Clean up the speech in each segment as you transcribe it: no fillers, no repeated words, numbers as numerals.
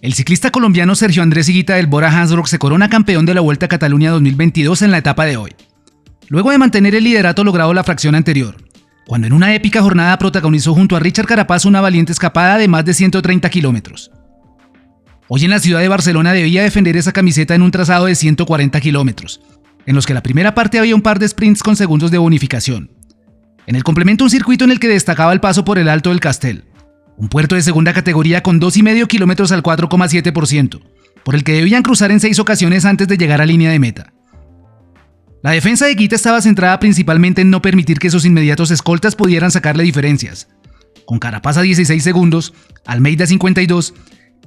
El ciclista colombiano Sergio Andrés Higuita del Bora Hansgrohe se corona campeón de la Vuelta a Cataluña 2022 en la etapa de hoy, luego de mantener el liderato logrado la fracción anterior, cuando en una épica jornada protagonizó junto a Richard Carapaz una valiente escapada de más de 130 kilómetros. Hoy en la ciudad de Barcelona debía defender esa camiseta en un trazado de 140 kilómetros, en los que la primera parte había un par de sprints con segundos de bonificación. En el complemento un circuito en el que destacaba el paso por el Alto del Castel, un puerto de segunda categoría con 2,5 kilómetros al 4,7%, por el que debían cruzar en 6 ocasiones antes de llegar a línea de meta. La defensa de Higuita estaba centrada principalmente en no permitir que sus inmediatos escoltas pudieran sacarle diferencias, con Carapaz a 16 segundos, Almeida 52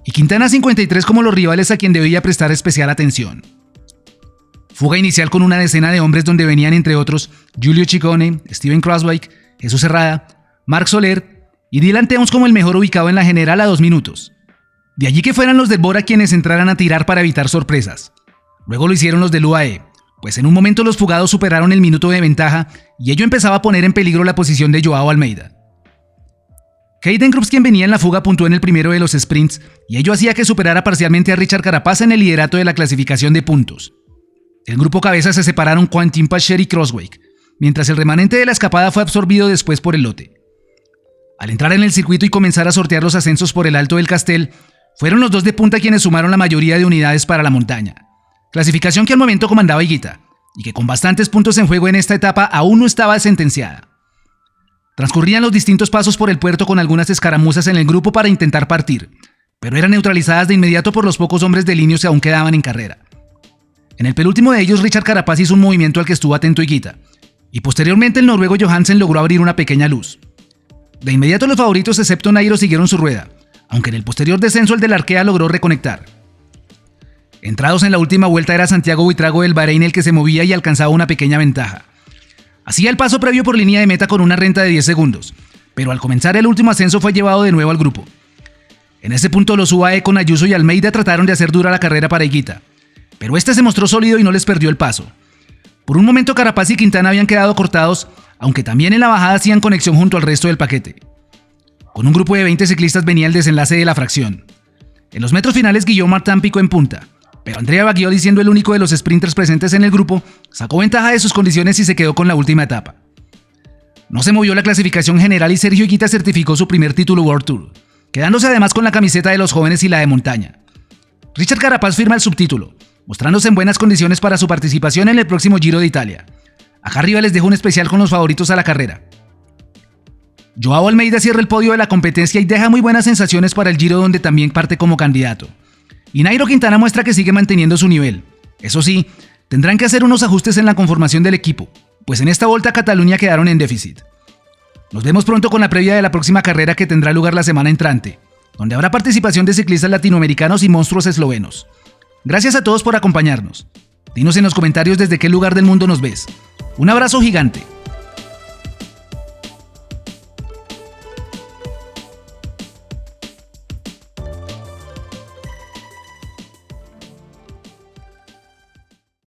y Quintana 53 como los rivales a quien debía prestar especial atención. Fuga inicial con una decena de hombres donde venían entre otros Giulio Ciccone, Steven Kruijswijk, Jesús Herrada, Marc Soler y Dylan Teuns como el mejor ubicado en la general a 2 minutos. De allí que fueran los del Bora quienes entraran a tirar para evitar sorpresas. Luego lo hicieron los del UAE, pues en un momento los fugados superaron el minuto de ventaja y ello empezaba a poner en peligro la posición de Joao Almeida. Heidenkroops, quien venía en la fuga, puntuó en el primero de los sprints y ello hacía que superara parcialmente a Richard Carapaz en el liderato de la clasificación de puntos. El grupo cabeza se separaron Quentin Pacher y Kruijswijk, mientras el remanente de la escapada fue absorbido después por el lote. Al entrar en el circuito y comenzar a sortear los ascensos por el Alto del Castel, fueron los dos de punta quienes sumaron la mayoría de unidades para la montaña, clasificación que al momento comandaba Higuita, y que con bastantes puntos en juego en esta etapa aún no estaba sentenciada. Transcurrían los distintos pasos por el puerto con algunas escaramuzas en el grupo para intentar partir, pero eran neutralizadas de inmediato por los pocos hombres de línea que aún quedaban en carrera. En el penúltimo de ellos, Richard Carapaz hizo un movimiento al que estuvo atento Higuita, y posteriormente el noruego Johansen logró abrir una pequeña luz. De inmediato los favoritos excepto Nairo siguieron su rueda, aunque en el posterior descenso el del Arkea logró reconectar. Entrados en la última vuelta era Santiago Buitrago del Bahrein el que se movía y alcanzaba una pequeña ventaja. Hacía el paso previo por línea de meta con una renta de 10 segundos, pero al comenzar el último ascenso fue llevado de nuevo al grupo. En ese punto los UAE con Ayuso y Almeida trataron de hacer dura la carrera para Higuita, pero este se mostró sólido y no les perdió el paso. Por un momento Carapaz y Quintana habían quedado cortados, aunque también en la bajada hacían conexión junto al resto del paquete. Con un grupo de 20 ciclistas venía el desenlace de la fracción. En los metros finales Guillaume Martin picó en punta, pero Andrea Bagioli, siendo el único de los sprinters presentes en el grupo, sacó ventaja de sus condiciones y se quedó con la última etapa. No se movió la clasificación general y Sergio Higuita certificó su primer título World Tour, quedándose además con la camiseta de los jóvenes y la de montaña. Richard Carapaz firma el subtítulo, mostrándose en buenas condiciones para su participación en el próximo Giro de Italia. Acá arriba les dejo un especial con los favoritos a la carrera. Joao Almeida cierra el podio de la competencia y deja muy buenas sensaciones para el Giro, donde también parte como candidato. Y Nairo Quintana muestra que sigue manteniendo su nivel. Eso sí, tendrán que hacer unos ajustes en la conformación del equipo, pues en esta Volta a Cataluña quedaron en déficit. Nos vemos pronto con la previa de la próxima carrera que tendrá lugar la semana entrante, donde habrá participación de ciclistas latinoamericanos y monstruos eslovenos. Gracias a todos por acompañarnos. Dinos en los comentarios desde qué lugar del mundo nos ves. Un abrazo gigante.